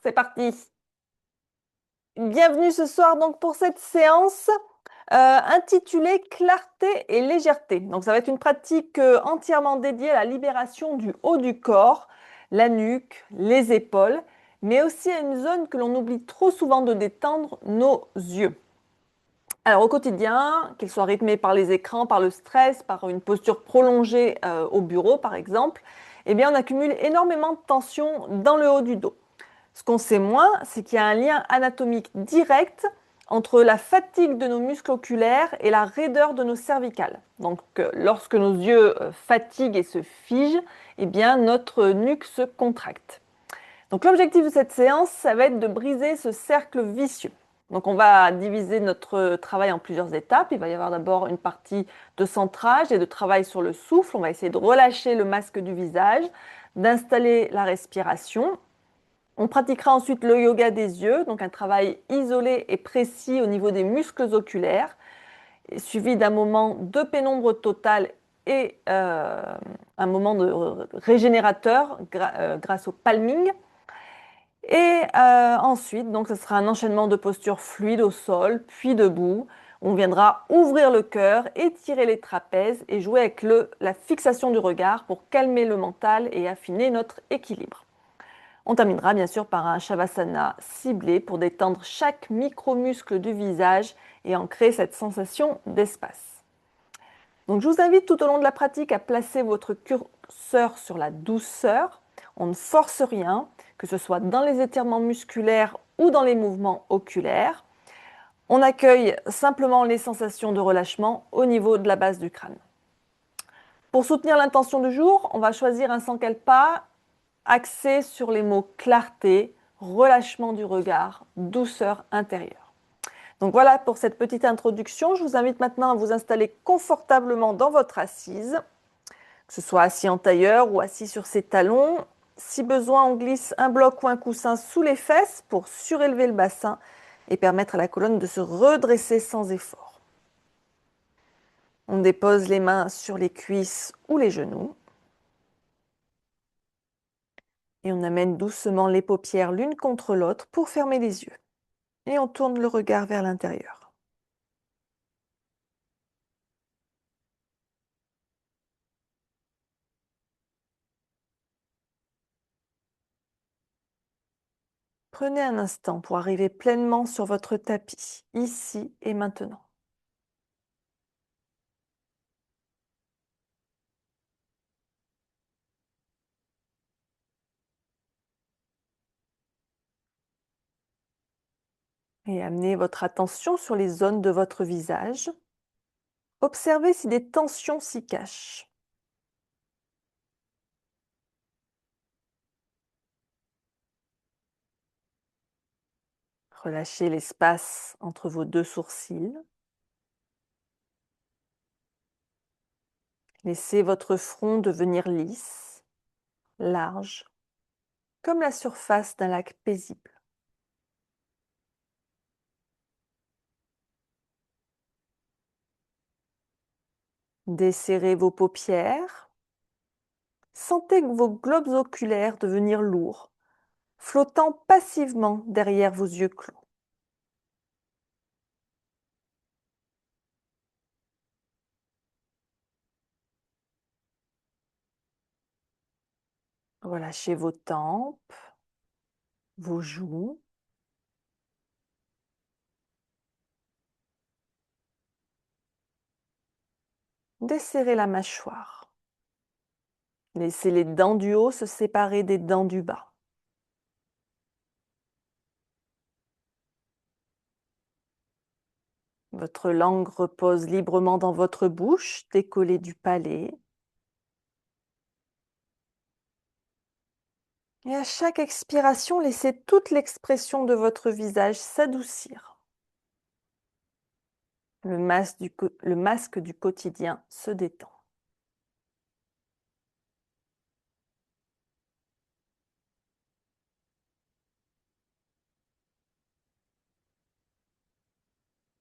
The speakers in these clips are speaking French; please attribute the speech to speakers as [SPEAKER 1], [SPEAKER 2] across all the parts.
[SPEAKER 1] C'est parti. Bienvenue ce soir donc pour cette séance intitulée Clarté et légèreté. Donc ça va être une pratique entièrement dédiée à la libération du haut du corps, la nuque, les épaules, mais aussi à une zone que l'on oublie trop souvent de détendre, nos yeux. Alors au quotidien, qu'ils soient rythmés par les écrans, par le stress, par une posture prolongée au bureau par exemple, eh bien on accumule énormément de tension dans le haut du dos. Ce qu'on sait moins, c'est qu'il y a un lien anatomique direct entre la fatigue de nos muscles oculaires et la raideur de nos cervicales. Donc, lorsque nos yeux fatiguent et se figent, eh bien, notre nuque se contracte. Donc, l'objectif de cette séance, ça va être de briser ce cercle vicieux. Donc, on va diviser notre travail en plusieurs étapes. Il va y avoir d'abord une partie de centrage et de travail sur le souffle. On va essayer de relâcher le masque du visage, d'installer la respiration. On pratiquera ensuite le yoga des yeux, donc un travail isolé et précis au niveau des muscles oculaires, suivi d'un moment de pénombre totale et un moment de régénérateur grâce au palming. Et ensuite, donc, ce sera un enchaînement de postures fluides au sol, puis debout. On viendra ouvrir le cœur, étirer les trapèzes et jouer avec la fixation du regard pour calmer le mental et affiner notre équilibre. On terminera bien sûr par un Shavasana ciblé pour détendre chaque micromuscle du visage et en créer cette sensation d'espace. Donc je vous invite tout au long de la pratique à placer votre curseur sur la douceur. On ne force rien, que ce soit dans les étirements musculaires ou dans les mouvements oculaires. On accueille simplement les sensations de relâchement au niveau de la base du crâne. Pour soutenir l'intention du jour, on va choisir un sankalpa axé sur les mots clarté, relâchement du regard, douceur intérieure. Donc voilà pour cette petite introduction. Je vous invite maintenant à vous installer confortablement dans votre assise, que ce soit assis en tailleur ou assis sur ses talons. Si besoin, on glisse un bloc ou un coussin sous les fesses pour surélever le bassin et permettre à la colonne de se redresser sans effort. On dépose les mains sur les cuisses ou les genoux. Et on amène doucement les paupières l'une contre l'autre pour fermer les yeux. Et on tourne le regard vers l'intérieur. Prenez un instant pour arriver pleinement sur votre tapis, ici et maintenant. Et amenez votre attention sur les zones de votre visage. Observez si des tensions s'y cachent. Relâchez l'espace entre vos deux sourcils. Laissez votre front devenir lisse, large, comme la surface d'un lac paisible. Desserrez vos paupières. Sentez vos globes oculaires devenir lourds, flottant passivement derrière vos yeux clos. Relâchez vos tempes, vos joues. Desserrez la mâchoire. Laissez les dents du haut se séparer des dents du bas. Votre langue repose librement dans votre bouche, décollée du palais. Et à chaque expiration, laissez toute l'expression de votre visage s'adoucir. Le masque du quotidien se détend.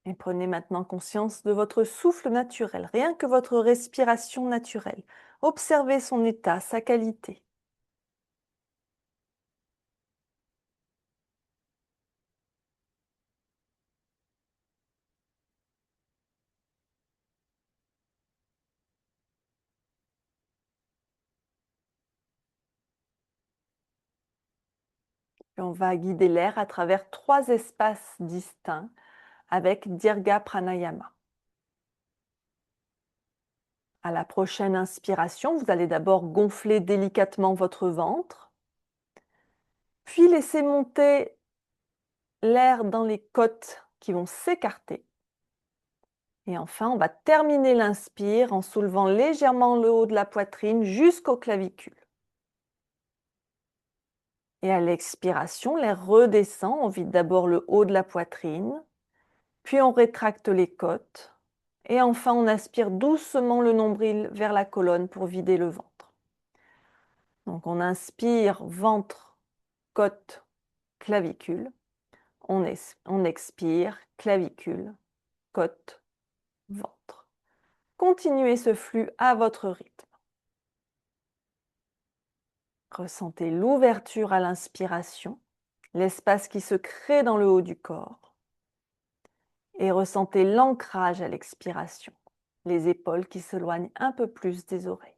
[SPEAKER 1] Et prenez maintenant conscience de votre souffle naturel, rien que votre respiration naturelle. Observez son état, sa qualité. Puis on va guider l'air à travers 3 espaces distincts avec Dirga Pranayama. À la prochaine inspiration, vous allez d'abord gonfler délicatement votre ventre, puis laisser monter l'air dans les côtes qui vont s'écarter. Et enfin, on va terminer l'inspire en soulevant légèrement le haut de la poitrine jusqu'aux clavicules. Et à l'expiration, l'air redescend. On vide d'abord le haut de la poitrine, puis on rétracte les côtes. Et enfin, on aspire doucement le nombril vers la colonne pour vider le ventre. Donc on inspire, ventre, côte, clavicule. On expire, clavicule, côte, ventre. Continuez ce flux à votre rythme. Ressentez l'ouverture à l'inspiration, l'espace qui se crée dans le haut du corps. Et ressentez l'ancrage à l'expiration, les épaules qui s'éloignent un peu plus des oreilles.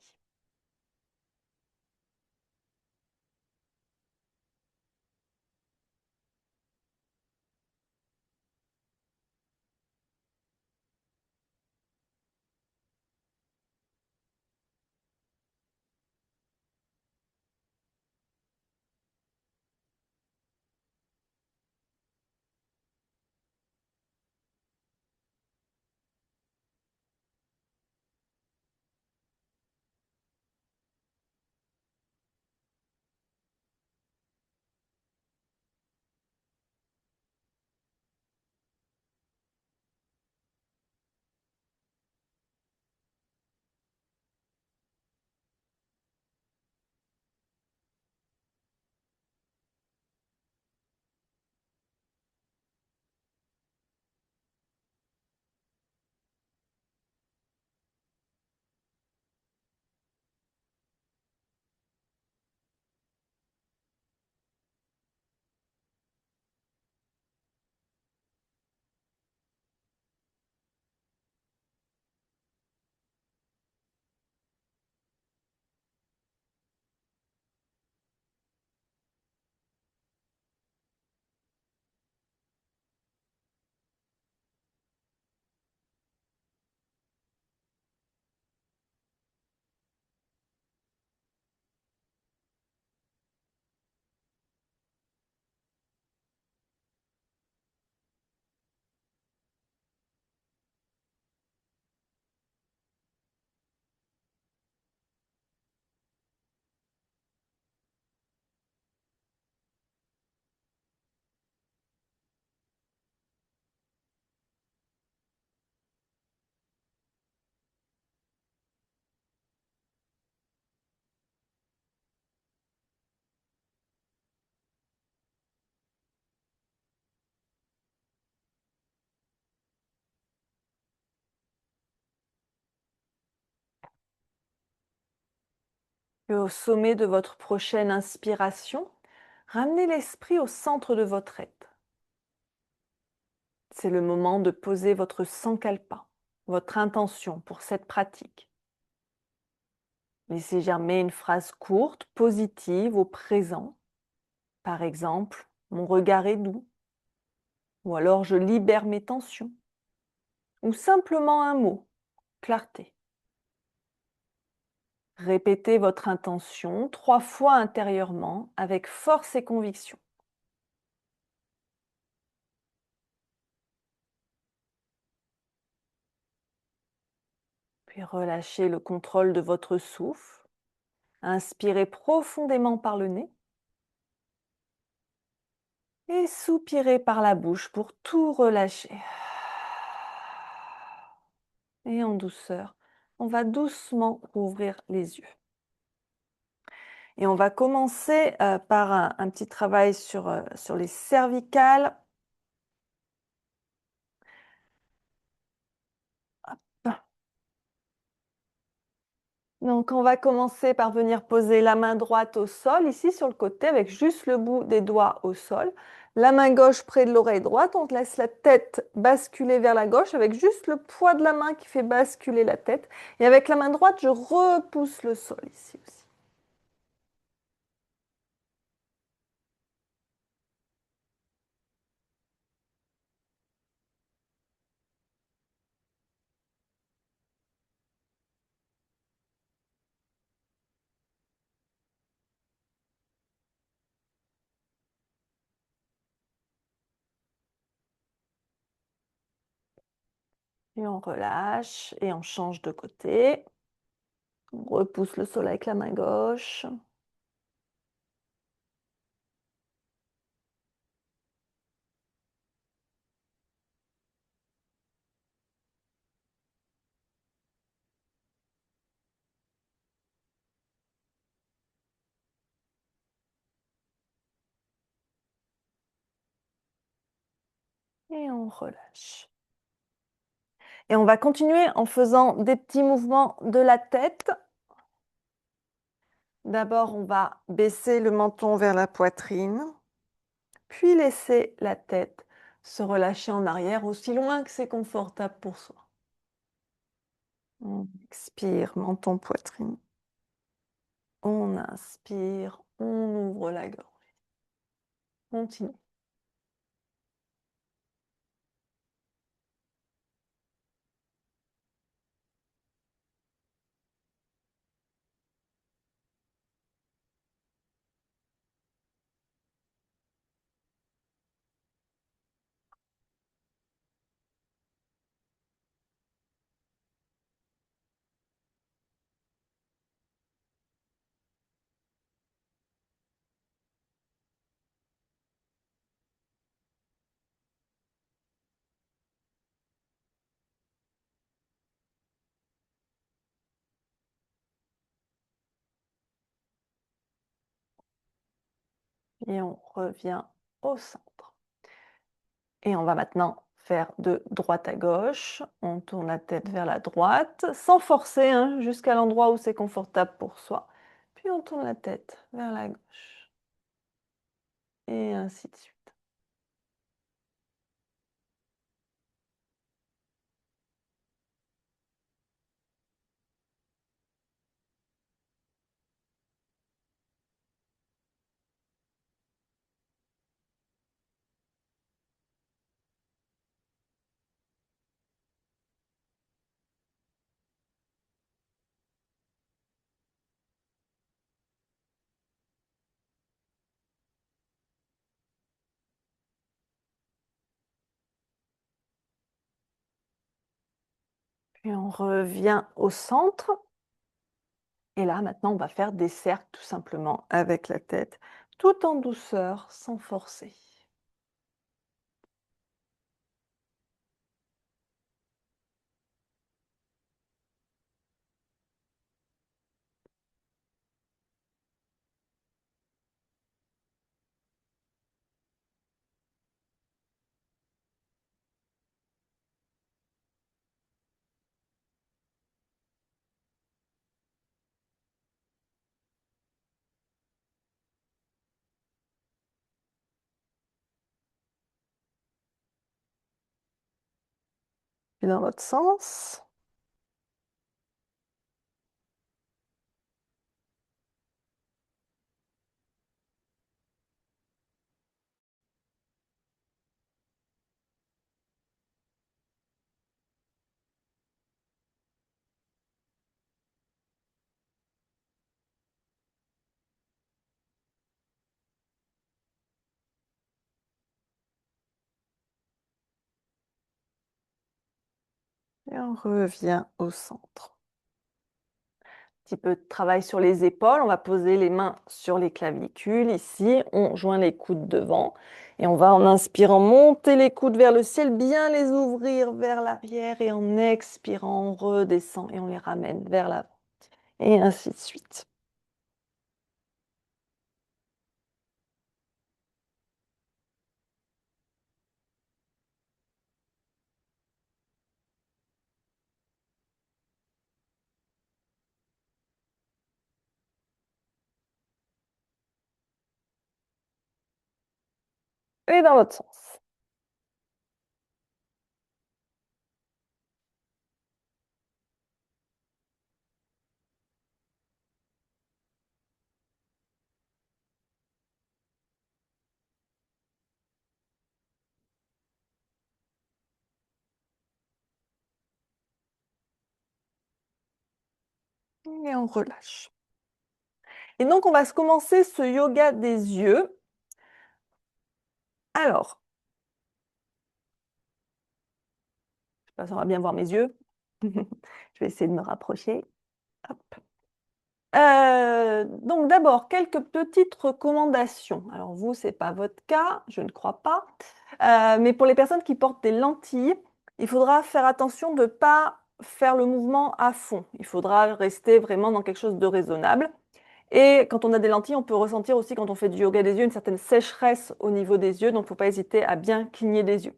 [SPEAKER 1] Puis au sommet de votre prochaine inspiration, ramenez l'esprit au centre de votre être. C'est le moment de poser votre sankalpa, votre intention pour cette pratique. Laissez germer une phrase courte, positive, au présent. Par exemple, mon regard est doux. Ou alors je libère mes tensions. Ou simplement un mot, clarté. Répétez votre intention 3 fois intérieurement avec force et conviction. Puis relâchez le contrôle de votre souffle. Inspirez profondément par le nez. Et soupirez par la bouche pour tout relâcher. Et en douceur, on va doucement ouvrir les yeux. Et on va commencer par un petit travail sur les cervicales. Hop. Donc, on va commencer par venir poser la main droite au sol, ici sur le côté, avec juste le bout des doigts au sol. La main gauche près de l'oreille droite. On laisse la tête basculer vers la gauche avec juste le poids de la main qui fait basculer la tête. Et avec la main droite, je repousse le sol ici aussi. Puis on relâche et on change de côté. On repousse le sol avec la main gauche. Et on relâche. Et on va continuer en faisant des petits mouvements de la tête. D'abord, on va baisser le menton vers la poitrine, puis laisser la tête se relâcher en arrière aussi loin que c'est confortable pour soi. On expire, menton, poitrine. On inspire, on ouvre la gorge. Continue. Et on revient au centre. Et on va maintenant faire de droite à gauche. On tourne la tête vers la droite, sans forcer, hein, jusqu'à l'endroit où c'est confortable pour soi. Puis on tourne la tête vers la gauche. Et ainsi de suite. Puis on revient au centre. Et là, maintenant, on va faire des cercles tout simplement avec la tête, tout en douceur, sans forcer. Puis dans l'autre sens. Et on revient au centre. Petit peu de travail sur les épaules. On va poser les mains sur les clavicules. Ici, on joint les coudes devant. Et on va, en inspirant, monter les coudes vers le ciel, bien les ouvrir vers l'arrière. Et en expirant, on redescend et on les ramène vers l'avant. Et ainsi de suite. Et dans l'autre sens. Et on relâche. Et donc, on va commencer ce yoga des yeux. Alors, Ça, on va bien voir mes yeux. Je vais essayer de me rapprocher. Hop. Donc d'abord, quelques petites recommandations. Alors vous, ce n'est pas votre cas, je ne crois pas. Mais pour les personnes qui portent des lentilles, il faudra faire attention de ne pas faire le mouvement à fond. Il faudra rester vraiment dans quelque chose de raisonnable. Et quand on a des lentilles, on peut ressentir aussi quand on fait du yoga des yeux une certaine sécheresse au niveau des yeux. Donc il ne faut pas hésiter à bien cligner des yeux.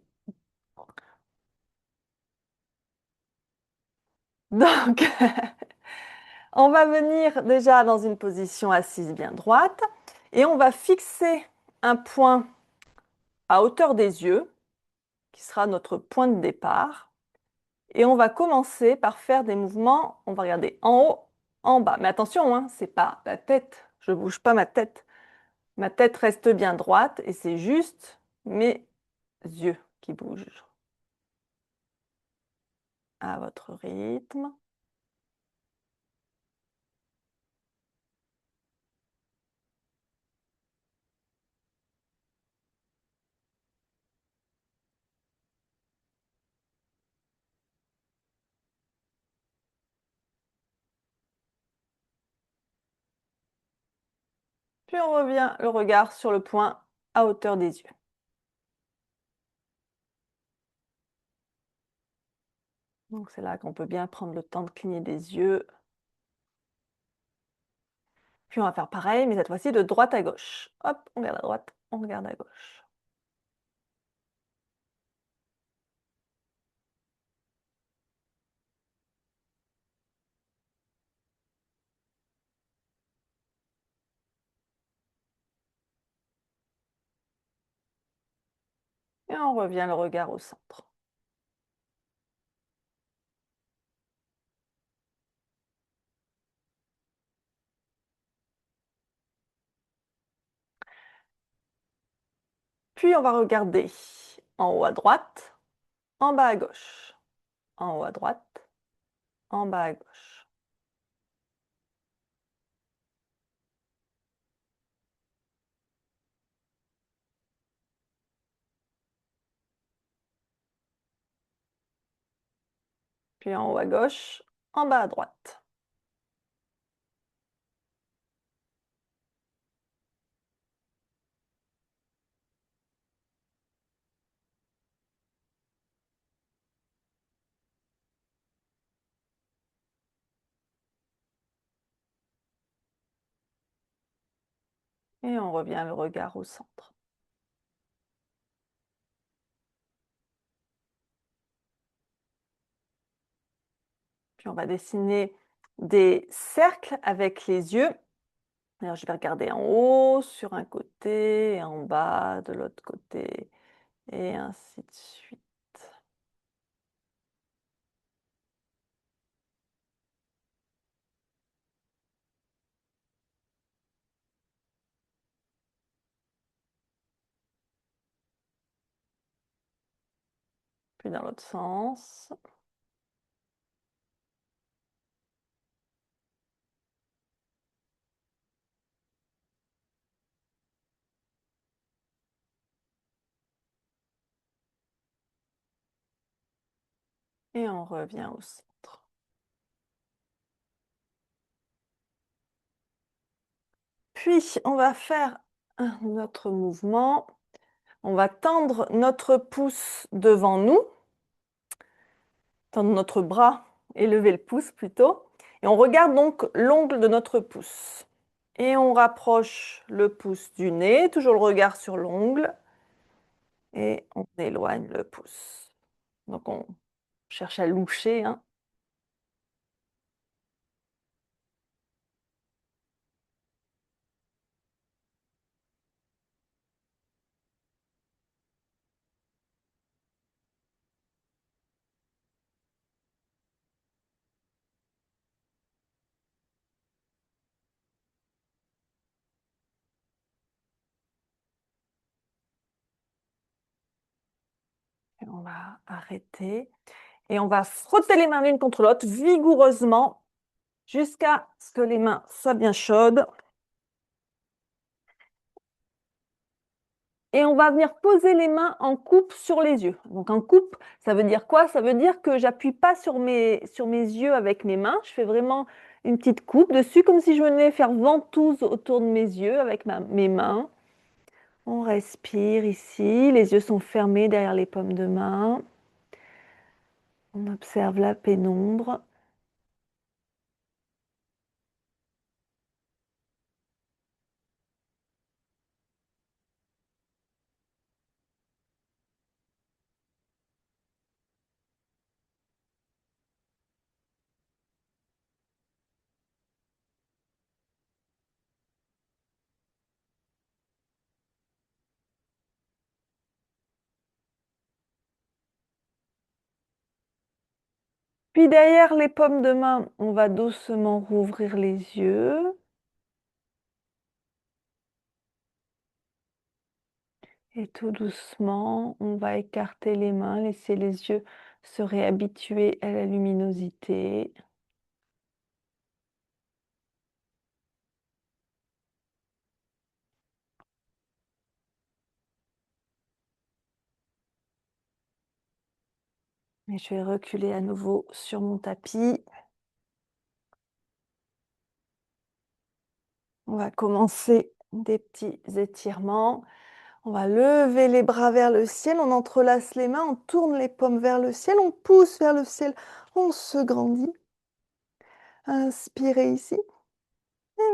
[SPEAKER 1] Donc, on va venir déjà dans une position assise bien droite et on va fixer un point à hauteur des yeux, qui sera notre point de départ. Et on va commencer par faire des mouvements, on va regarder en haut, en bas. Mais attention, hein, c'est pas la tête, je ne bouge pas ma tête. Ma tête reste bien droite et c'est juste mes yeux qui bougent à votre rythme. Puis on revient le regard sur le point à hauteur des yeux. Donc c'est là qu'on peut bien prendre le temps de cligner des yeux. Puis on va faire pareil, mais cette fois-ci de droite à gauche. Hop, on regarde à droite, on regarde à gauche. Et on revient le regard au centre. Puis on va regarder en haut à droite, en bas à gauche. En haut à droite, en bas à gauche. Puis en haut à gauche, en bas à droite. Et on revient le regard au centre. Puis on va dessiner des cercles avec les yeux. Alors je vais regarder en haut, sur un côté, et en bas, de l'autre côté, et ainsi de suite. Puis dans l'autre sens. Et on revient au centre. Puis, on va faire un autre mouvement. On va tendre notre pouce devant nous, tendre notre bras et lever le pouce plutôt. Et on regarde donc l'ongle de notre pouce. Et on rapproche le pouce du nez, toujours le regard sur l'ongle. Et on éloigne le pouce. Donc on cherche à loucher, hein. Et on va arrêter. Et on va frotter les mains l'une contre l'autre vigoureusement jusqu'à ce que les mains soient bien chaudes. Et on va venir poser les mains en coupe sur les yeux. Donc en coupe, ça veut dire quoi? Ça veut dire que j'appuie pas sur mes yeux avec mes mains. Je fais vraiment une petite coupe dessus, comme si je venais faire ventouse autour de mes yeux avec mes mains. On respire ici. Les yeux sont fermés derrière les paumes de main. On observe la pénombre. Puis derrière les paumes de main, on va doucement rouvrir les yeux. Et tout doucement, on va écarter les mains, laisser les yeux se réhabituer à la luminosité. Et je vais reculer à nouveau sur mon tapis. On va commencer des petits étirements. On va lever les bras vers le ciel, on entrelace les mains, on tourne les paumes vers le ciel, on pousse vers le ciel, on se grandit. Inspirez ici.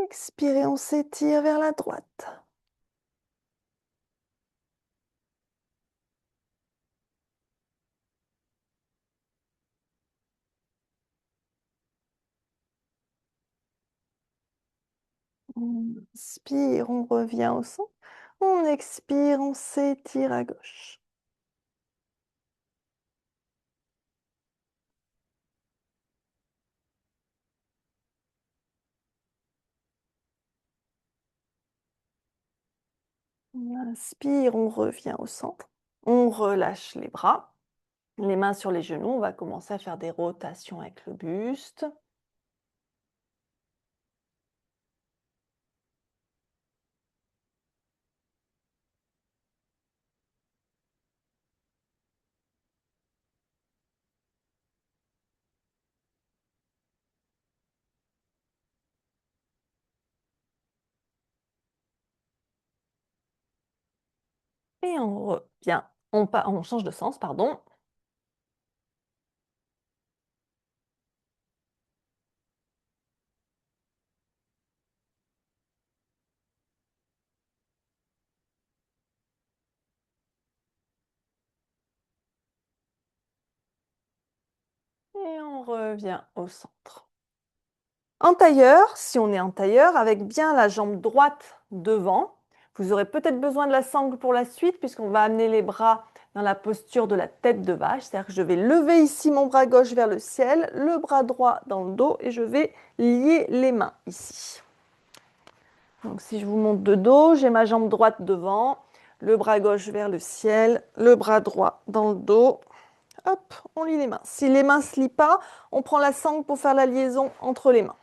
[SPEAKER 1] Expirez, on s'étire vers la droite. On inspire, on revient au centre. On expire, on s'étire à gauche. On inspire, on revient au centre. On relâche les bras. Les mains sur les genoux, on va commencer à faire des rotations avec le buste. Et on revient. On change de sens, pardon. Et on revient au centre. En tailleur, si on est en tailleur, avec bien la jambe droite devant, vous aurez peut-être besoin de la sangle pour la suite, puisqu'on va amener les bras dans la posture de la tête de vache. C'est-à-dire que je vais lever ici mon bras gauche vers le ciel, le bras droit dans le dos, et je vais lier les mains ici. Donc si je vous montre de dos, j'ai ma jambe droite devant, le bras gauche vers le ciel, le bras droit dans le dos. Hop, on lie les mains. Si les mains ne se lient pas, on prend la sangle pour faire la liaison entre les mains.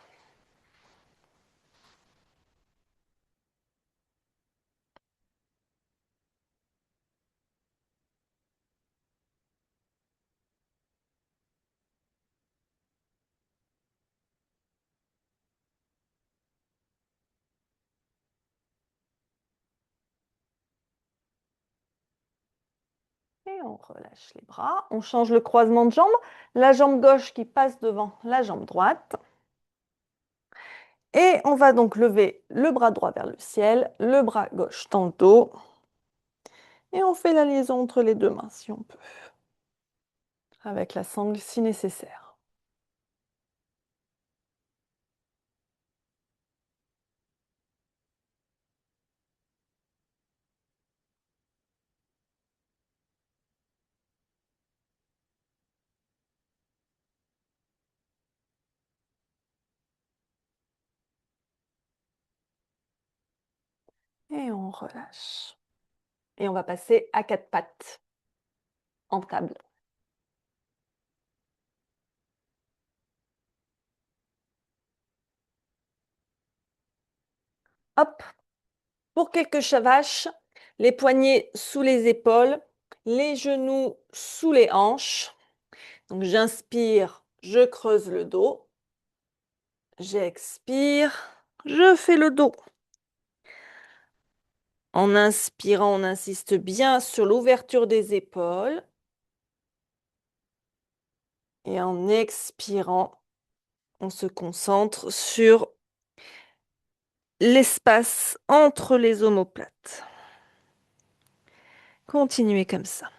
[SPEAKER 1] Et on relâche les bras. On change le croisement de jambes. La jambe gauche qui passe devant la jambe droite. Et on va donc lever le bras droit vers le ciel, le bras gauche dans le dos. Et on fait la liaison entre les deux mains si on peut, avec la sangle si nécessaire. Et on relâche. Et on va passer à quatre pattes en table. Hop, pour quelques chavaches, Les poignets sous les épaules, les genoux sous les hanches. Donc j'inspire, je creuse le dos. J'expire, je fais le dos. En inspirant, on insiste bien sur l'ouverture des épaules. Et en expirant, on se concentre sur l'espace entre les omoplates. Continuez comme ça.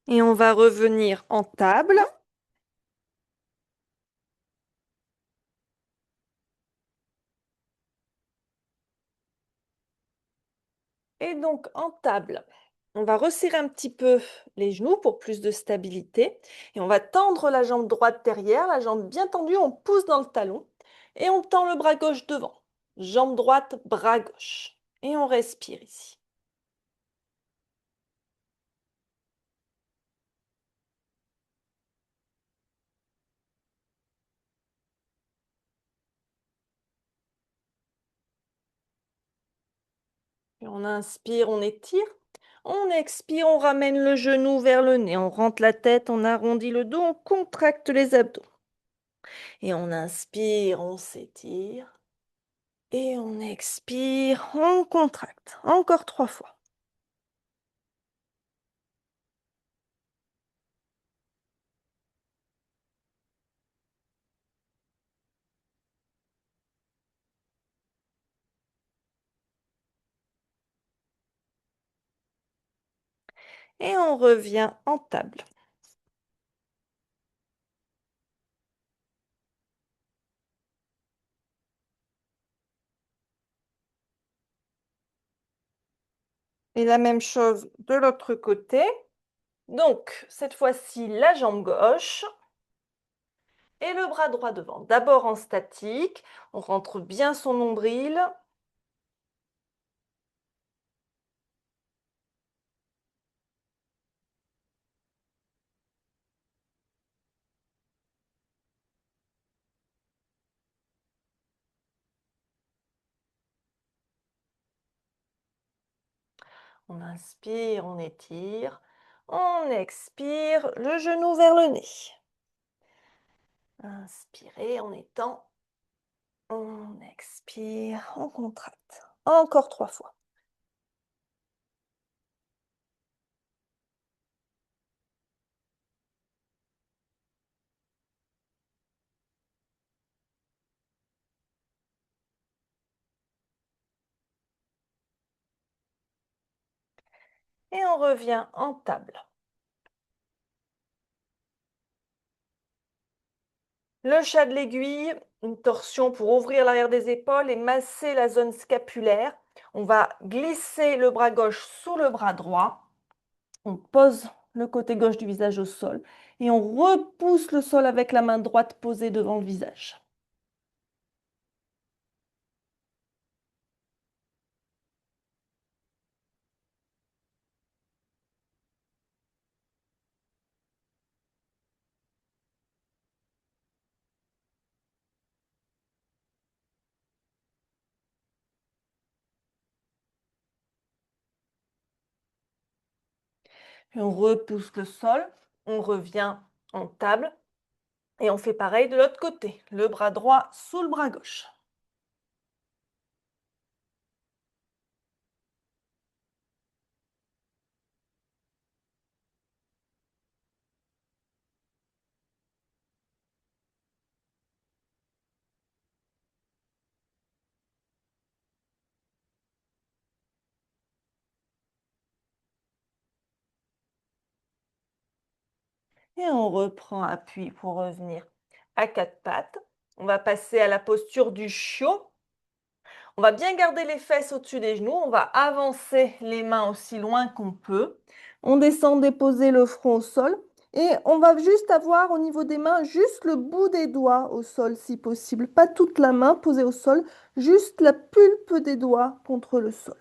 [SPEAKER 1] Et on va revenir en table. Et donc en table, on va resserrer un petit peu les genoux pour plus de stabilité. Et on va tendre la jambe droite derrière, la jambe bien tendue, on pousse dans le talon. Et on tend le bras gauche devant. Jambe droite, bras gauche. Et on respire ici. Puis on inspire, on étire. On expire, on ramène le genou vers le nez. On rentre la tête, on arrondit le dos, on contracte les abdos. Et on inspire, on s'étire. Et on expire, on contracte. Encore 3 fois. Et on revient en table. Et la même chose de l'autre côté. Donc, cette fois-ci, la jambe gauche et le bras droit devant. D'abord en statique, on rentre bien son nombril. On inspire, on étire. On expire, le genou vers le nez. Inspirez, on étend. On expire, on contracte. Encore 3 fois. Et on revient en table. Le chat de l'aiguille, une torsion pour ouvrir l'arrière des épaules et masser la zone scapulaire. On va glisser le bras gauche sous le bras droit. On pose le côté gauche du visage au sol et on repousse le sol avec la main droite posée devant le visage. Puis on repousse le sol, on revient en table et on fait pareil de l'autre côté. Le bras droit sous le bras gauche. Et on reprend appui pour revenir à quatre pattes. On va passer à la posture du chiot. On va bien garder les fesses au-dessus des genoux. On va avancer les mains aussi loin qu'on peut. On descend déposer le front au sol. Et on va juste avoir au niveau des mains, juste le bout des doigts au sol si possible. Pas toute la main posée au sol, juste la pulpe des doigts contre le sol.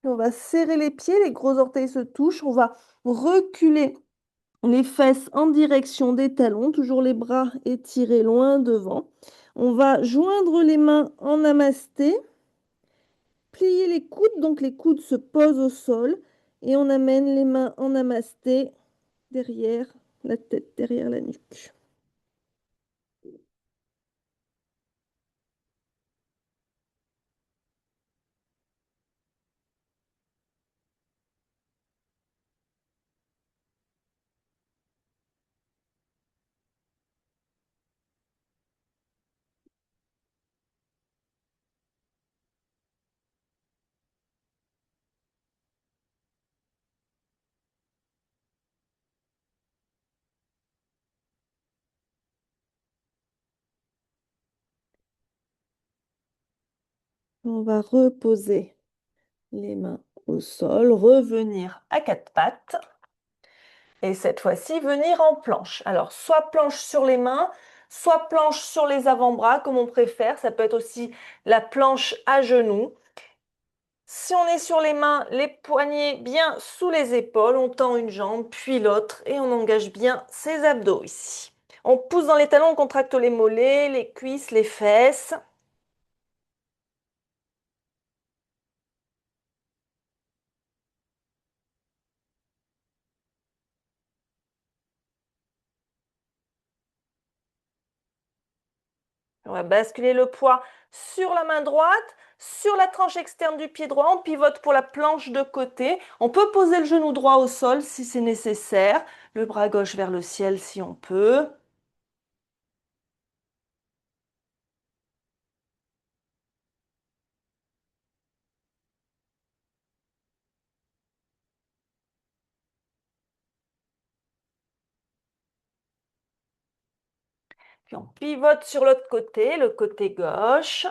[SPEAKER 1] On va serrer les pieds, les gros orteils se touchent. On va reculer les fesses en direction des talons, toujours les bras étirés loin devant. On va joindre les mains en namasté, plier les coudes, donc les coudes se posent au sol, et on amène les mains en namasté derrière la tête, derrière la nuque. On va reposer les mains au sol, revenir à quatre pattes. Et cette fois-ci, venir en planche. Alors, soit planche sur les mains, soit planche sur les avant-bras, comme on préfère. Ça peut être aussi la planche à genoux. Si on est sur les mains, les poignets bien sous les épaules, on tend une jambe, puis l'autre, et on engage bien ses abdos ici. On pousse dans les talons, on contracte les mollets, les cuisses, les fesses. On va basculer le poids sur la main droite, sur la tranche externe du pied droit. On pivote pour la planche de côté. On peut poser le genou droit au sol si c'est nécessaire. Le bras gauche vers le ciel si on peut. Puis on pivote sur l'autre côté, le côté gauche,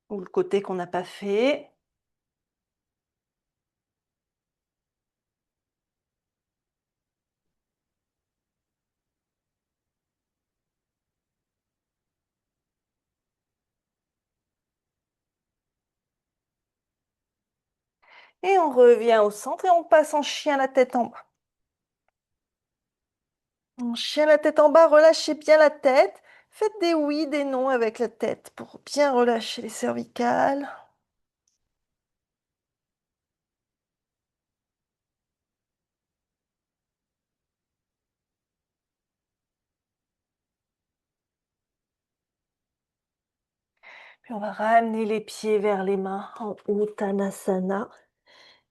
[SPEAKER 1] ou le côté qu'on n'a pas fait. Et on revient au centre et on passe en chien la tête en bas. En chien la tête en bas, relâchez bien la tête. Faites des oui, des non avec la tête pour bien relâcher les cervicales. Puis on va ramener les pieds vers les mains en Uttanasana.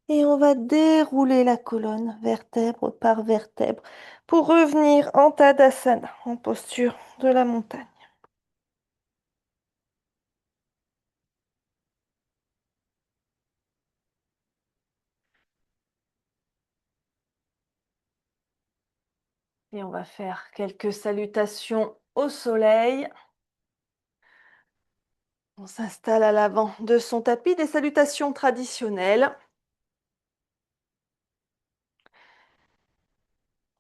[SPEAKER 1] Et on va dérouler la colonne vertèbre par vertèbre pour revenir en Tadasana, en posture de la montagne. Et on va faire quelques salutations au soleil. On s'installe à l'avant de son tapis des salutations traditionnelles.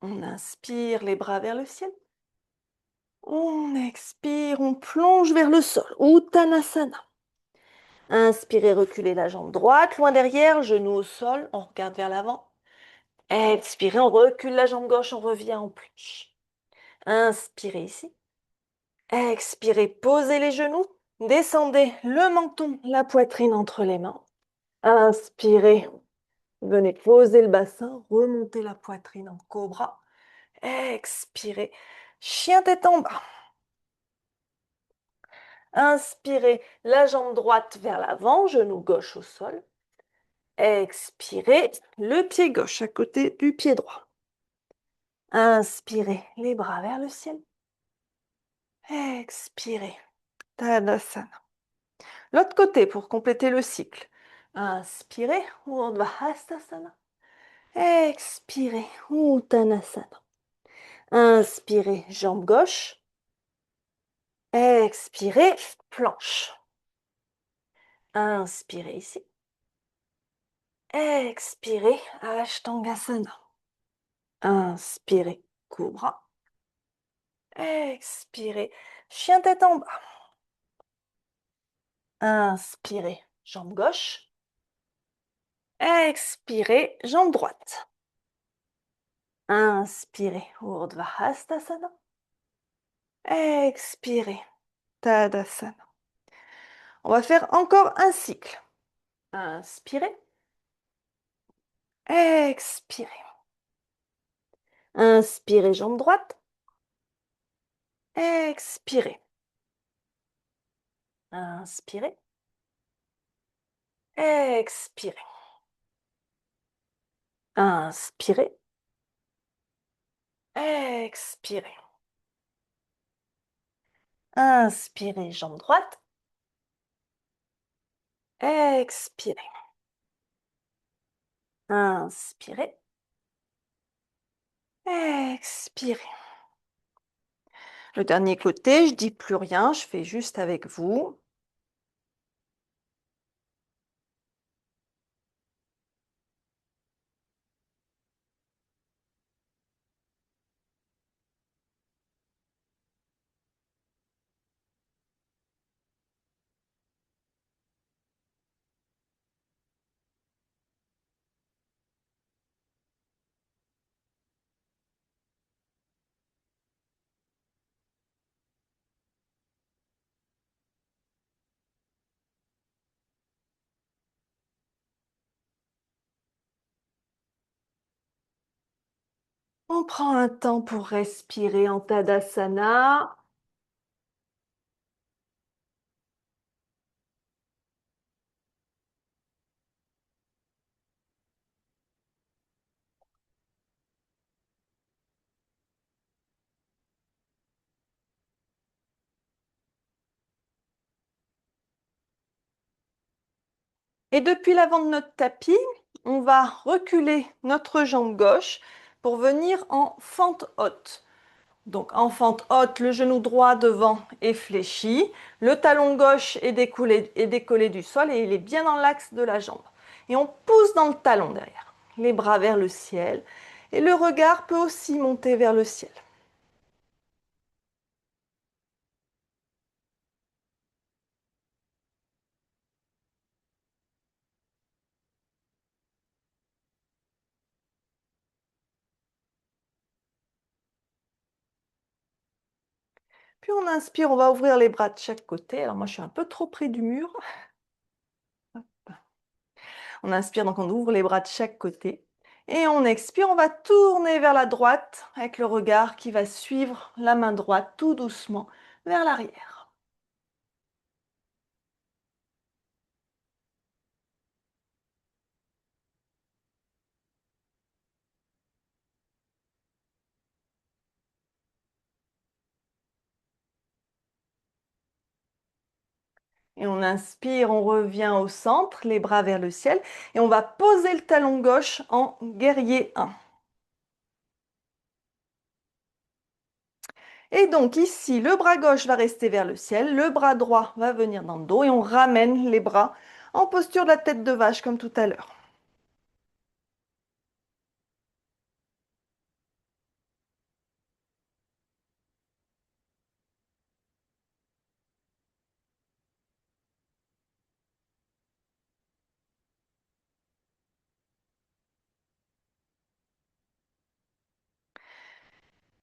[SPEAKER 1] On inspire les bras vers le ciel. On expire, on plonge vers le sol. Uttanasana. Inspirez, reculez la jambe droite, loin derrière, genou au sol, on regarde vers l'avant. Expirez, on recule la jambe gauche, on revient en planche. Inspirez ici. Expirez, posez les genoux. Descendez le menton, la poitrine entre les mains. Inspirez, venez poser le bassin, remontez la poitrine en cobra. Expirez, chien tête en bas. Inspirez, la jambe droite vers l'avant, genou gauche au sol. Expirez, le pied gauche à côté du pied droit. Inspirez, les bras vers le ciel. Expirez, Tadasana. L'autre côté pour compléter le cycle. Inspirez, Urdhva Hastasana. Expirez, Uttanasana. Inspirez, jambe gauche. Expirez, planche. Inspirez ici. Expirez, Ashtangasana. Inspirez, cobra. Expirez, chien tête en bas. Inspirez, jambe gauche. Expirez, jambe droite. Inspirez, Urdhva Hastasana. Expirez, Tadasana. On va faire encore un cycle. Inspirez. Expirez. Inspirez, jambe droite. Expirez. Inspirez. Expirez. Inspirez. Expirez. Inspirez, jambe droite. Expirez. Inspirez. Expirez. Le dernier côté, je dis plus rien, je fais juste avec vous. On prend un temps pour respirer en Tadasana. Et depuis l'avant de notre tapis, on va reculer notre jambe gauche pour venir en fente haute. Donc en fente haute, le genou droit devant est fléchi, le talon gauche est décollé du sol et il est bien dans l'axe de la jambe. Et on pousse dans le talon derrière, les bras vers le ciel et le regard peut aussi monter vers le ciel. Puis on inspire, on va ouvrir les bras de chaque côté. Alors moi je suis un peu trop près du mur. On inspire, donc on ouvre les bras de chaque côté. Et on expire, on va tourner vers la droite avec le regard qui va suivre la main droite tout doucement vers l'arrière. Et on inspire, on revient au centre, les bras vers le ciel. Et on va poser le talon gauche en guerrier 1. Et donc ici, le bras gauche va rester vers le ciel, le bras droit va venir dans le dos et on ramène les bras en posture de la tête de vache comme tout à l'heure.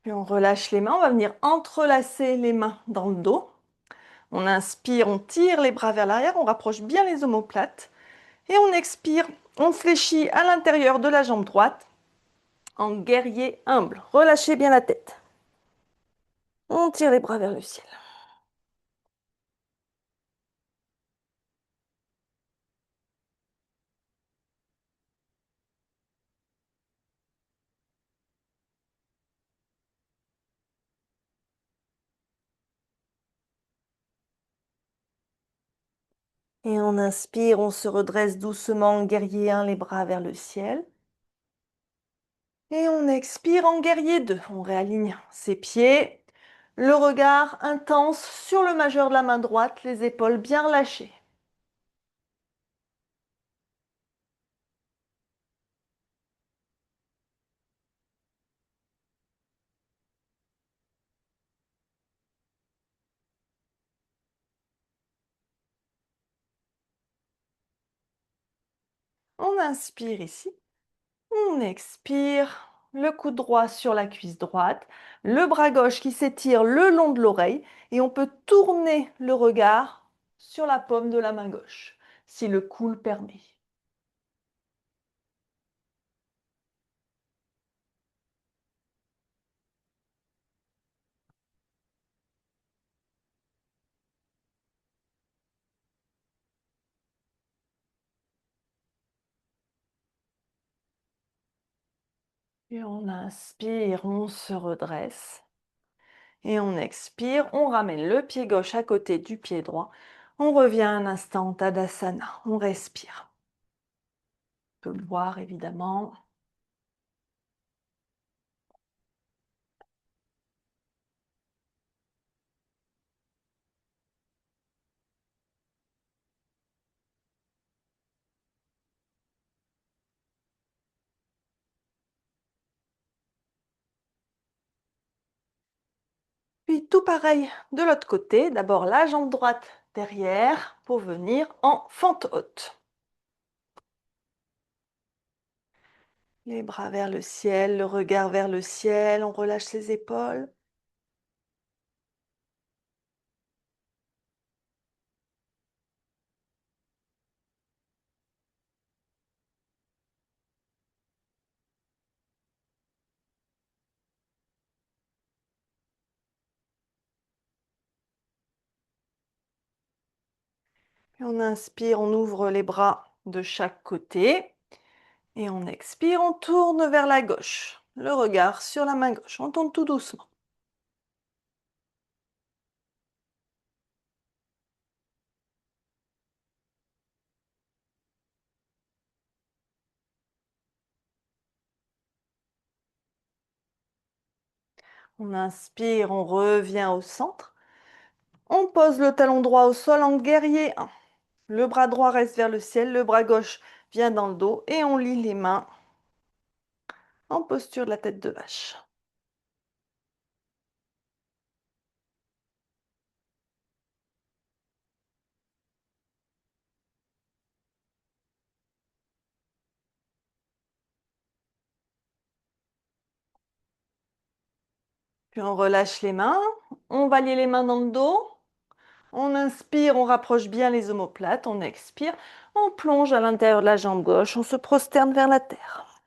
[SPEAKER 1] Puis on relâche les mains, on va venir entrelacer les mains dans le dos. On inspire, on tire les bras vers l'arrière, on rapproche bien les omoplates. Et on expire, on fléchit à l'intérieur de la jambe droite en guerrier humble. Relâchez bien la tête. On tire les bras vers le ciel. Et on inspire, on se redresse doucement en guerrier 1, les bras vers le ciel. Et on expire en guerrier 2. On réaligne ses pieds. Le regard intense sur le majeur de la main droite, les épaules bien relâchées. On inspire ici. On expire. Le coude droit sur la cuisse droite. Le bras gauche qui s'étire le long de l'oreille. Et on peut tourner le regard sur la paume de la main gauche, si le cou le permet. Et on inspire, on se redresse. Et on expire, on ramène le pied gauche à côté du pied droit. On revient un instant en Tadasana. On respire. On peut le voir évidemment. Puis tout pareil de l'autre côté. D'abord la jambe droite derrière pour venir en fente haute. Les bras vers le ciel, le regard vers le ciel, on relâche les épaules. Puis on inspire, on ouvre les bras de chaque côté. Et on expire, on tourne vers la gauche. Le regard sur la main gauche. On tourne tout doucement. On inspire, on revient au centre. On pose le talon droit au sol en guerrier 1. Le bras droit reste vers le ciel, le bras gauche vient dans le dos et on lie les mains en posture de la tête de vache. Puis on relâche les mains, on va lier les mains dans le dos. On inspire, on rapproche bien les omoplates, on expire, on plonge à l'intérieur de la jambe gauche, on se prosterne vers la terre.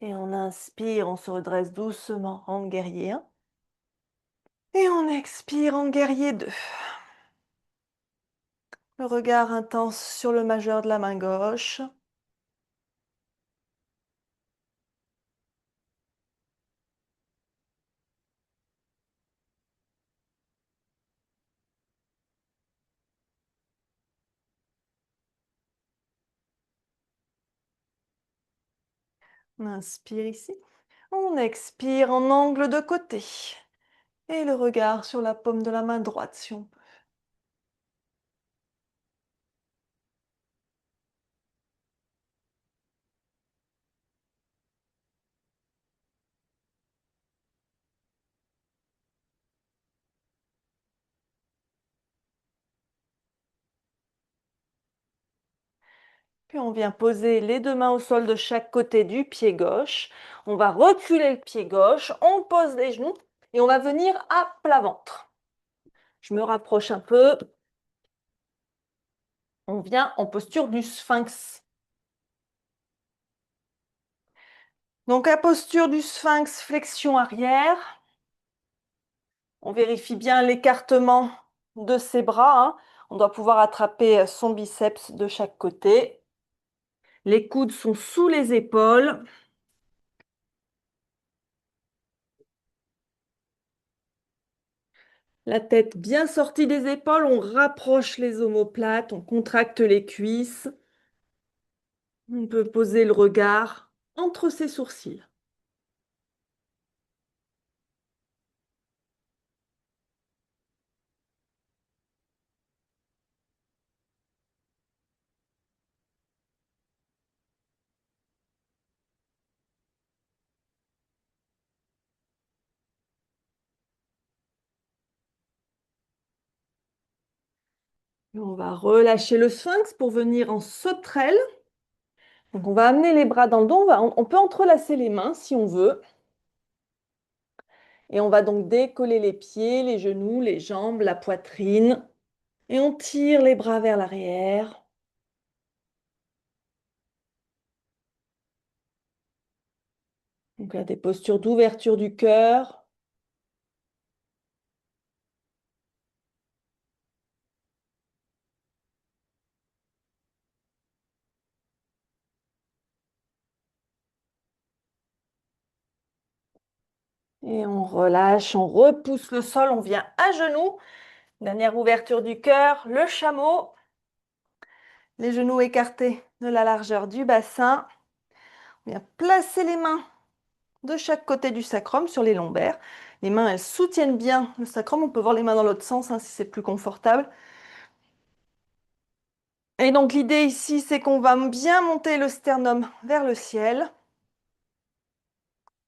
[SPEAKER 1] Et on inspire, on se redresse doucement en guerrier 1. Et on expire en guerrier 2. Le regard intense sur le majeur de la main gauche. On inspire ici. On expire en angle de côté. Et le regard sur la paume de la main droite, si on peut. Puis on vient poser les deux mains au sol de chaque côté du pied gauche. On va reculer le pied gauche, on pose les genoux et on va venir à plat ventre. Je me rapproche un peu. On vient en posture du sphinx. Donc la posture du sphinx, flexion arrière. On vérifie bien l'écartement de ses bras, hein. On doit pouvoir attraper son biceps de chaque côté. Les coudes sont sous les épaules. La tête bien sortie des épaules, on rapproche les omoplates, on contracte les cuisses. On peut poser le regard entre ses sourcils. Et on va relâcher le sphinx pour venir en sauterelle. Donc on va amener les bras dans le dos. On peut entrelacer les mains si on veut. Et on va donc décoller les pieds, les genoux, les jambes, la poitrine. Et on tire les bras vers l'arrière. Donc là, des postures d'ouverture du cœur. Et on relâche, on repousse le sol, on vient à genoux. Dernière ouverture du cœur, le chameau. Les genoux écartés de la largeur du bassin. On vient placer les mains de chaque côté du sacrum sur les lombaires. Les mains, elles soutiennent bien le sacrum. On peut voir les mains dans l'autre sens, hein, si c'est plus confortable. Et donc l'idée ici, c'est qu'on va bien monter le sternum vers le ciel.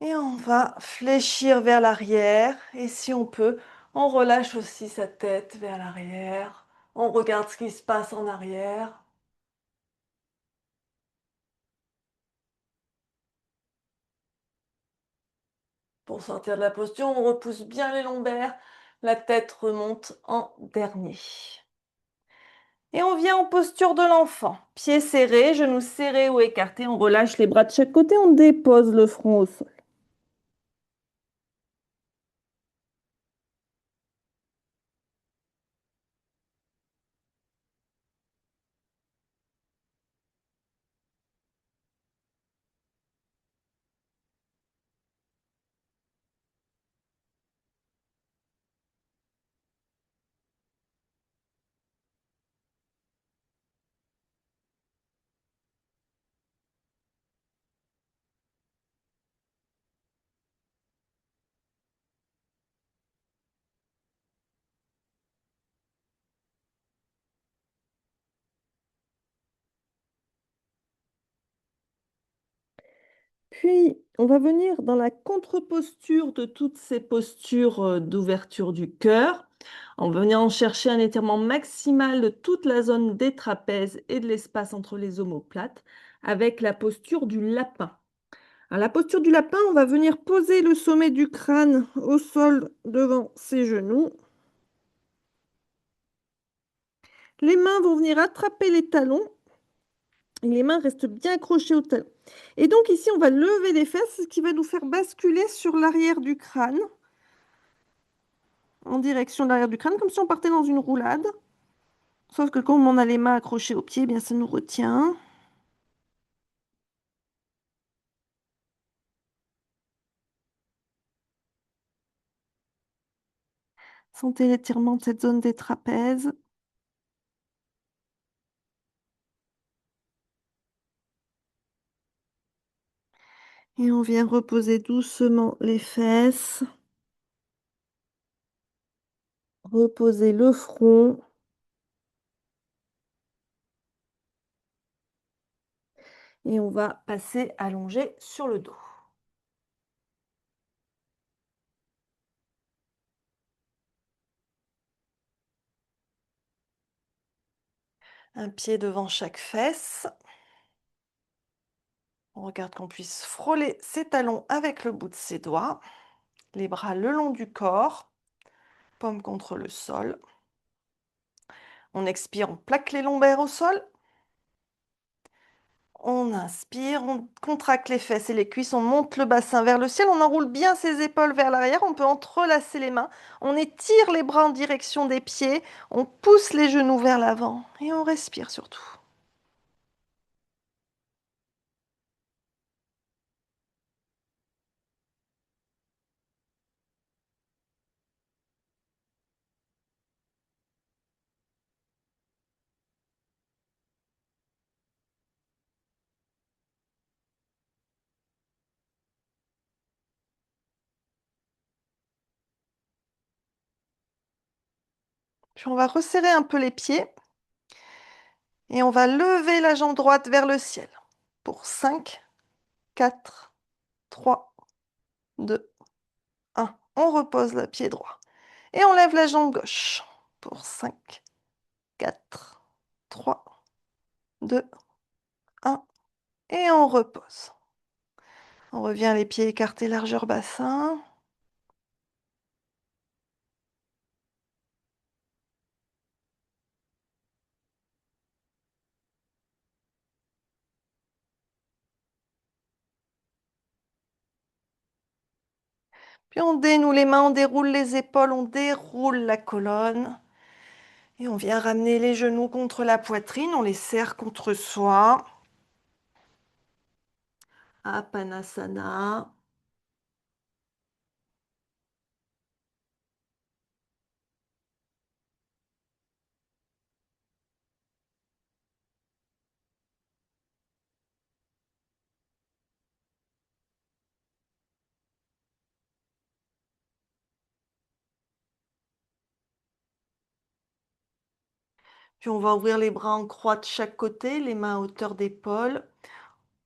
[SPEAKER 1] Et on va fléchir vers l'arrière. Et si on peut, on relâche aussi sa tête vers l'arrière. On regarde ce qui se passe en arrière. Pour sortir de la posture, on repousse bien les lombaires. La tête remonte en dernier. Et on vient en posture de l'enfant. Pieds serrés, genoux serrés ou écartés. On relâche les bras de chaque côté. On dépose le front au sol. Puis, on va venir dans la contre-posture de toutes ces postures d'ouverture du cœur. On va venir en chercher un étirement maximal de toute la zone des trapèzes et de l'espace entre les omoplates avec la posture du lapin. À la posture du lapin, on va venir poser le sommet du crâne au sol devant ses genoux. Les mains vont venir attraper les talons et les mains restent bien accrochées au talon. Et donc ici, on va lever les fesses, ce qui va nous faire basculer sur l'arrière du crâne, en direction de l'arrière du crâne, comme si on partait dans une roulade. Sauf que comme on a les mains accrochées aux pieds, eh bien ça nous retient. Sentez l'étirement de cette zone des trapèzes. Et on vient reposer doucement les fesses, reposer le front. Et on va passer allongé sur le dos. Un pied devant chaque fesse. On regarde qu'on puisse frôler ses talons avec le bout de ses doigts. Les bras le long du corps, paume contre le sol. On expire, on plaque les lombaires au sol. On inspire, on contracte les fesses et les cuisses, on monte le bassin vers le ciel, on enroule bien ses épaules vers l'arrière, on peut entrelacer les mains, on étire les bras en direction des pieds, on pousse les genoux vers l'avant et on respire surtout. Puis on va resserrer un peu les pieds et on va lever la jambe droite vers le ciel pour 5, 4, 3, 2, 1. On repose le pied droit et on lève la jambe gauche pour 5, 4, 3, 2, 1 et on repose. On revient les pieds écartés largeur bassin. Puis on dénoue les mains, on déroule les épaules, on déroule la colonne. Et on vient ramener les genoux contre la poitrine, on les serre contre soi. Apanasana. Puis on va ouvrir les bras en croix de chaque côté, les mains à hauteur d'épaule.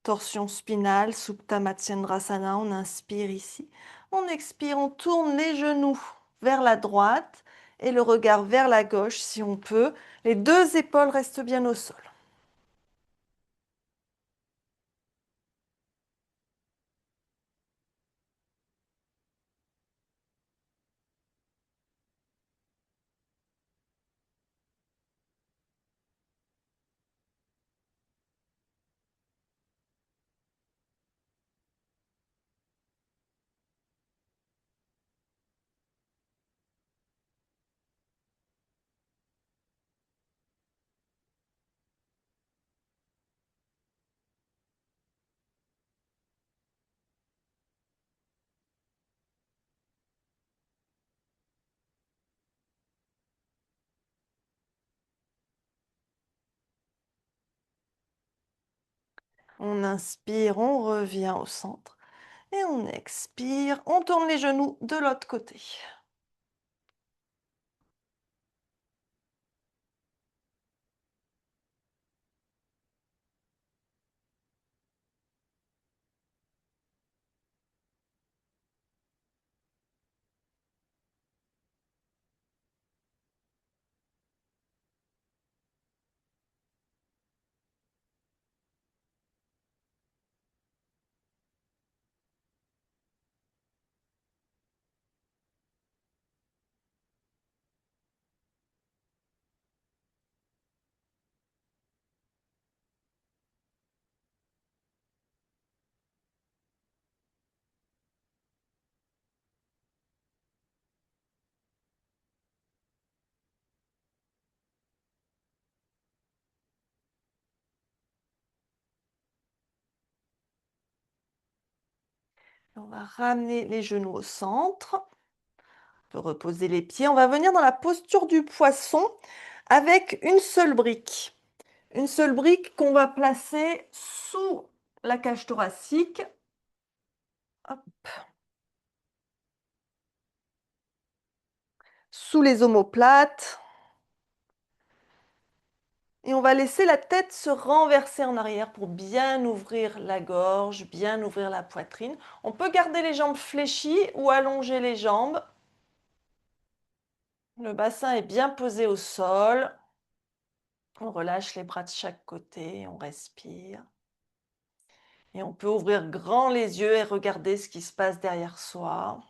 [SPEAKER 1] Torsion spinale, Supta Matsyendrasana, on inspire ici. On expire, on tourne les genoux vers la droite et le regard vers la gauche si on peut. Les deux épaules restent bien au sol. On inspire, on revient au centre. Et on expire, on tourne les genoux de l'autre côté. On va ramener les genoux au centre. On peut reposer les pieds. On va venir dans la posture du poisson avec une seule brique. Une seule brique qu'on va placer sous la cage thoracique. Hop. Sous les omoplates. Et on va laisser la tête se renverser en arrière pour bien ouvrir la gorge, bien ouvrir la poitrine. On peut garder les jambes fléchies ou allonger les jambes. Le bassin est bien posé au sol. On relâche les bras de chaque côté, on respire. Et on peut ouvrir grand les yeux et regarder ce qui se passe derrière soi.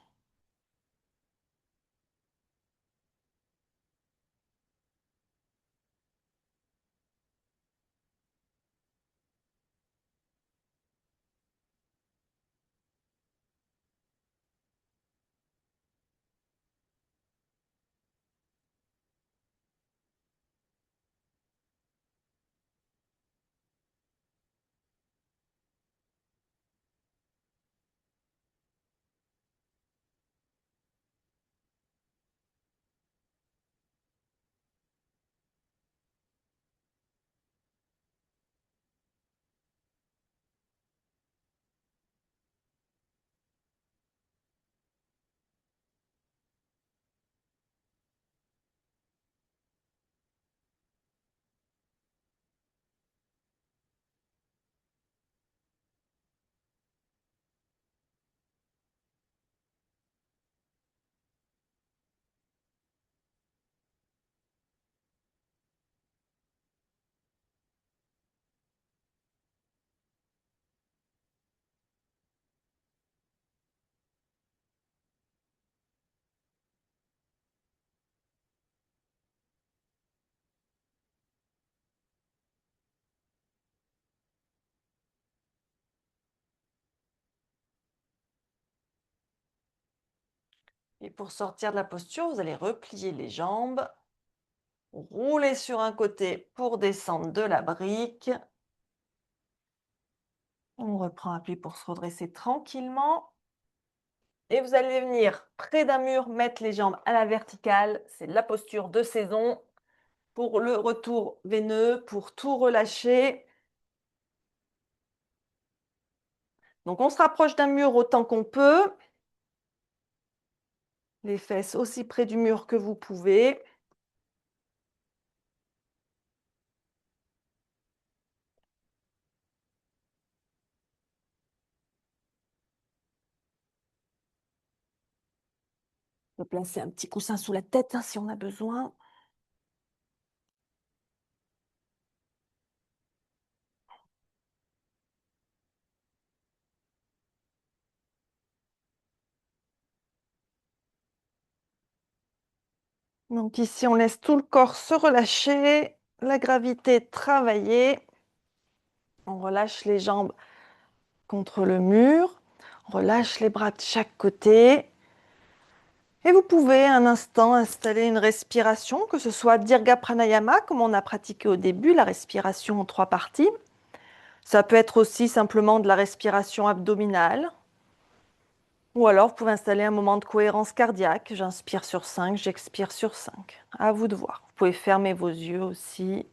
[SPEAKER 1] Et pour sortir de la posture, vous allez replier les jambes, rouler sur un côté pour descendre de la brique. On reprend appui pour se redresser tranquillement. Et vous allez venir près d'un mur, mettre les jambes à la verticale. C'est la posture de saison pour le retour veineux, pour tout relâcher. Donc on se rapproche d'un mur autant qu'on peut. Les fesses aussi près du mur que vous pouvez. On peut placer un petit coussin sous la tête si on a besoin. Donc ici, on laisse tout le corps se relâcher, la gravité travailler. On relâche les jambes contre le mur. On relâche les bras de chaque côté. Et vous pouvez un instant installer une respiration, que ce soit Dirga Pranayama, comme on a pratiqué au début, la respiration en 3 parties. Ça peut être aussi simplement de la respiration abdominale. Ou alors, vous pouvez installer un moment de cohérence cardiaque. J'inspire sur 5, j'expire sur 5. À vous de voir. Vous pouvez fermer vos yeux aussi.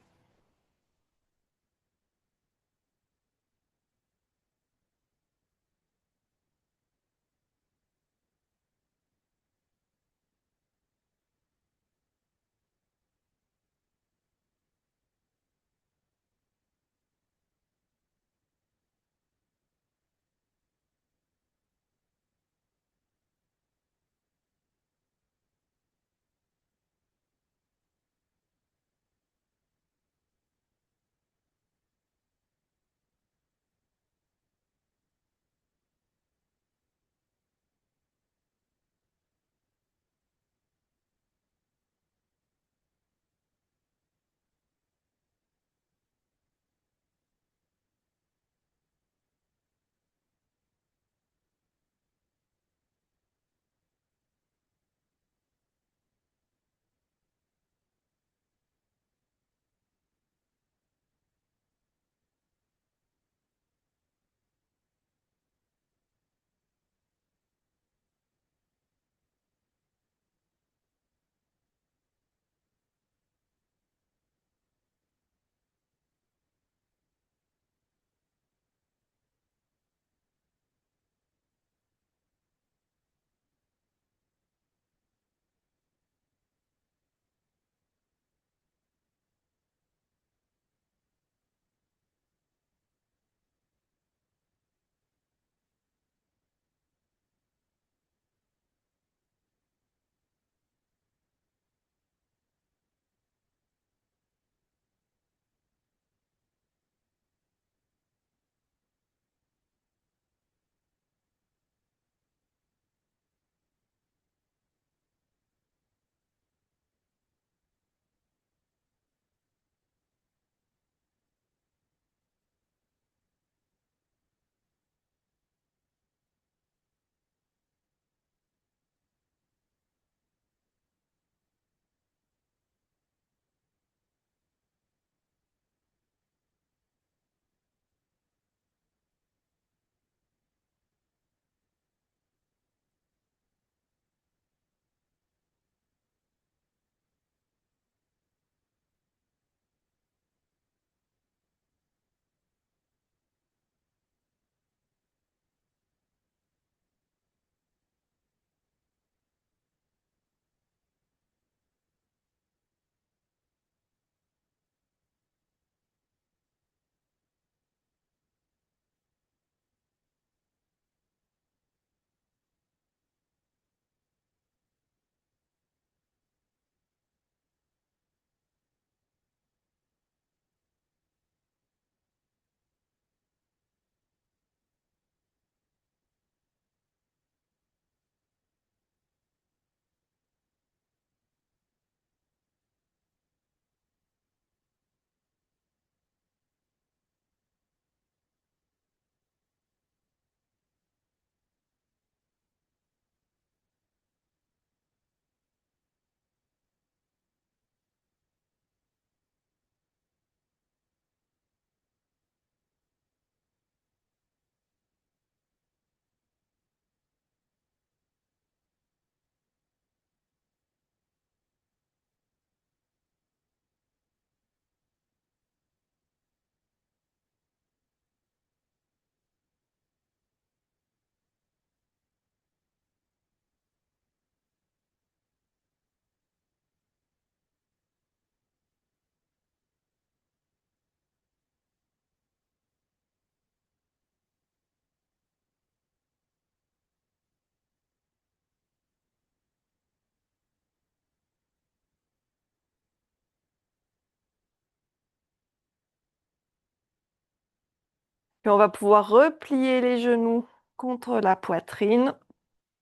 [SPEAKER 1] Puis on va pouvoir replier les genoux contre la poitrine,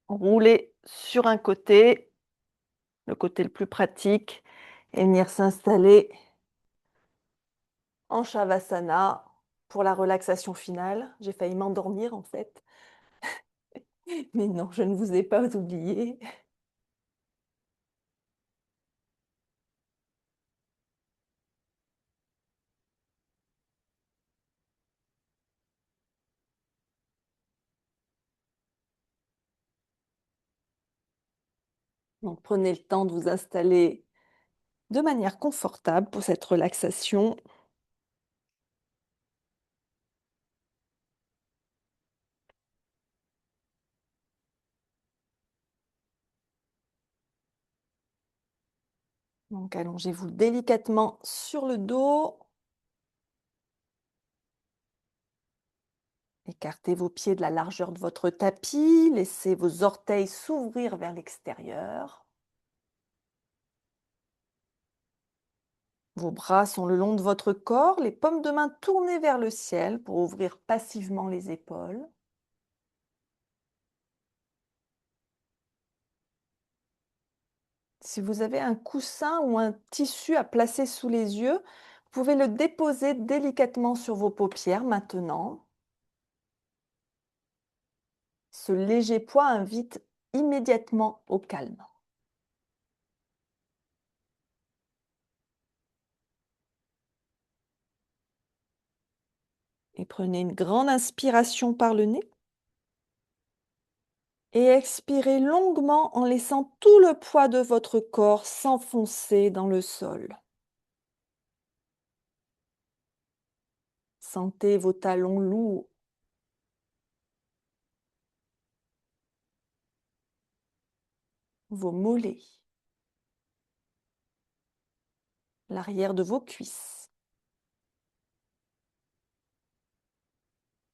[SPEAKER 1] rouler sur un côté, le côté le plus pratique, et venir s'installer en Shavasana pour la relaxation finale. J'ai failli m'endormir en fait, mais non, je ne vous ai pas oublié. Donc prenez le temps de vous installer de manière confortable pour cette relaxation. Donc allongez-vous délicatement sur le dos. Écartez vos pieds de la largeur de votre tapis. Laissez vos orteils s'ouvrir vers l'extérieur. Vos bras sont le long de votre corps, les paumes de main tournées vers le ciel pour ouvrir passivement les épaules. Si vous avez un coussin ou un tissu à placer sous les yeux, vous pouvez le déposer délicatement sur vos paupières maintenant. Ce léger poids invite immédiatement au calme. Et prenez une grande inspiration par le nez et expirez longuement en laissant tout le poids de votre corps s'enfoncer dans le sol. Sentez vos talons lourds, vos mollets, l'arrière de vos cuisses.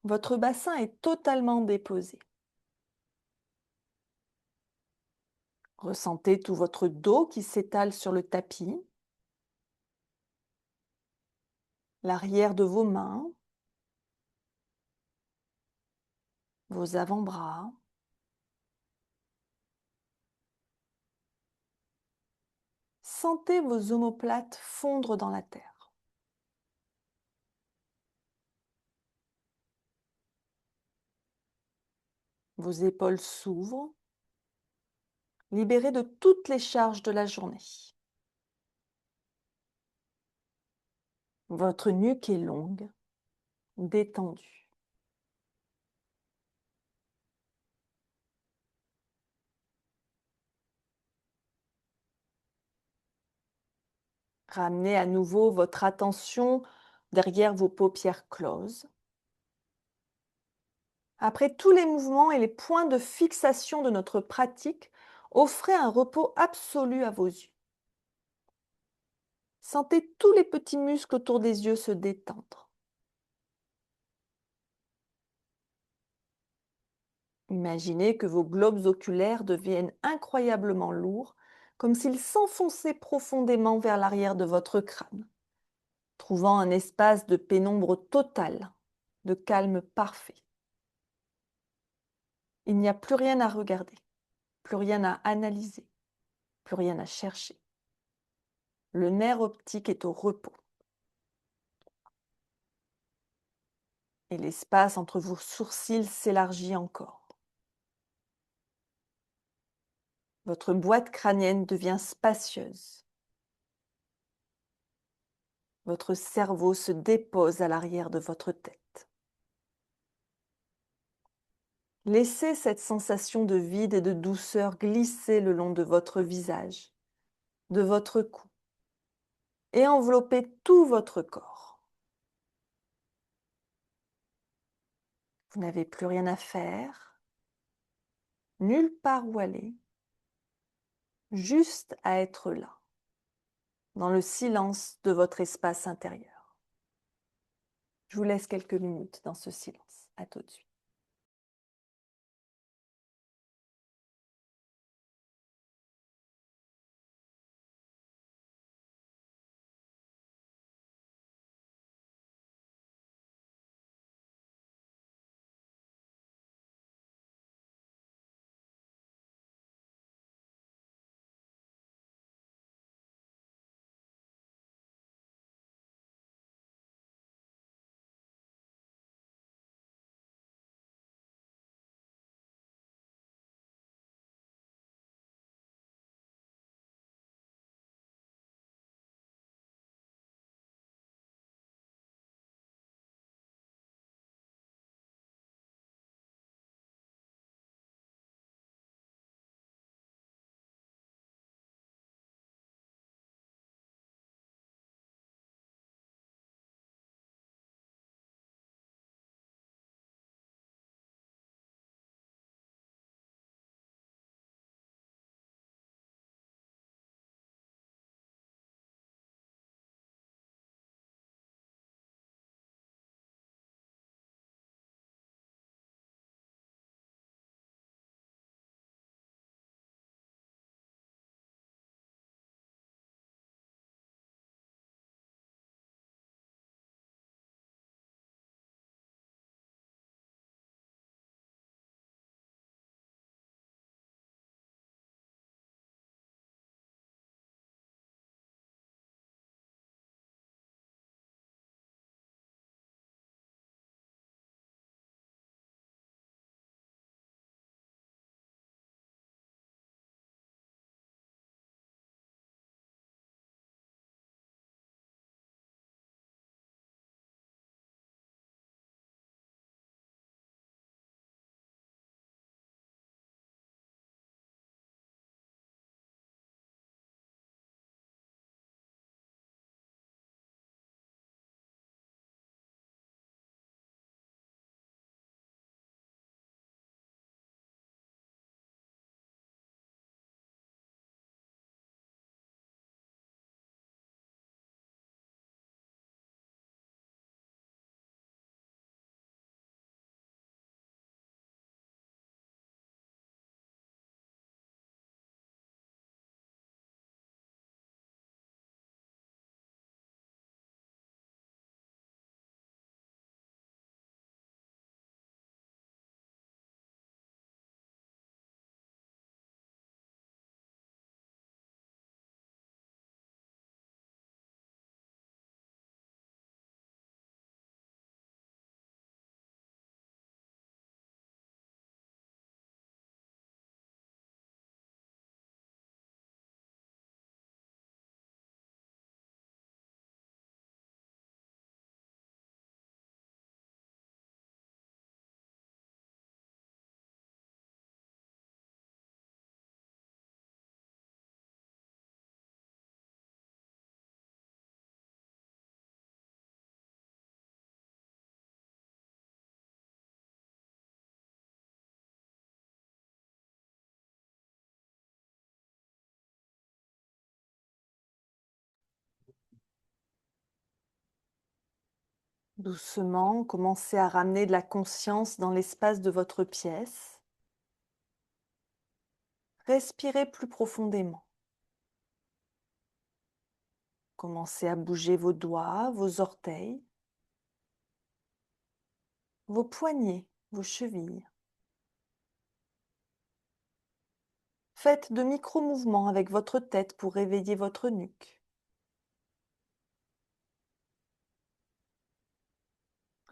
[SPEAKER 1] Votre bassin est totalement déposé. Ressentez tout votre dos qui s'étale sur le tapis, l'arrière de vos mains, vos avant-bras. Sentez vos omoplates fondre dans la terre. Vos épaules s'ouvrent, libérées de toutes les charges de la journée. Votre nuque est longue, détendue. Ramenez à nouveau votre attention derrière vos paupières closes. Après tous les mouvements et les points de fixation de notre pratique, offrez un repos absolu à vos yeux. Sentez tous les petits muscles autour des yeux se détendre. Imaginez que vos globes oculaires deviennent incroyablement lourds, comme s'ils s'enfonçaient profondément vers l'arrière de votre crâne, trouvant un espace de pénombre totale, de calme parfait. Il n'y a plus rien à regarder, plus rien à analyser, plus rien à chercher. Le nerf optique est au repos. Et l'espace entre vos sourcils s'élargit encore. Votre boîte crânienne devient spacieuse. Votre cerveau se dépose à l'arrière de votre tête. Laissez cette sensation de vide et de douceur glisser le long de votre visage, de votre cou, et envelopper tout votre corps. Vous n'avez plus rien à faire, nulle part où aller, juste à être là, dans le silence de votre espace intérieur. Je vous laisse quelques minutes dans ce silence. À tout de suite. Doucement, commencez à ramener de la conscience dans l'espace de votre pièce. Respirez plus profondément. Commencez à bouger vos doigts, vos orteils, vos poignets, vos chevilles. Faites de micro-mouvements avec votre tête pour réveiller votre nuque.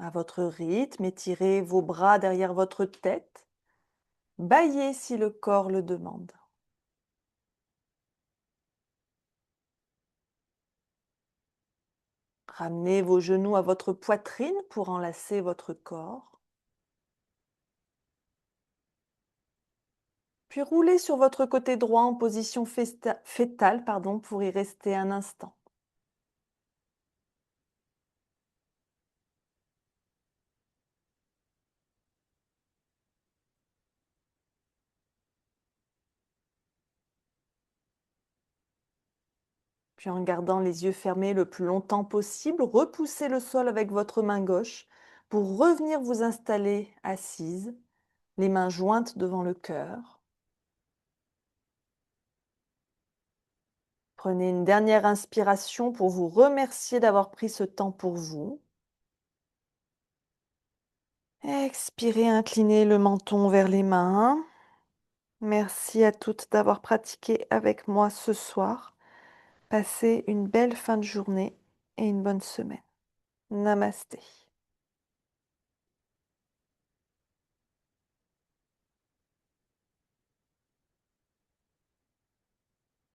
[SPEAKER 1] À votre rythme, étirez vos bras derrière votre tête. Bâillez si le corps le demande. Ramenez vos genoux à votre poitrine pour enlacer votre corps. Puis roulez sur votre côté droit en position fétale pour y rester un instant. Puis en gardant les yeux fermés le plus longtemps possible, repoussez le sol avec votre main gauche pour revenir vous installer assise, les mains jointes devant le cœur. Prenez une dernière inspiration pour vous remercier d'avoir pris ce temps pour vous. Expirez, inclinez le menton vers les mains. Merci à toutes d'avoir pratiqué avec moi ce soir. Passez une belle fin de journée et une bonne semaine. Namasté.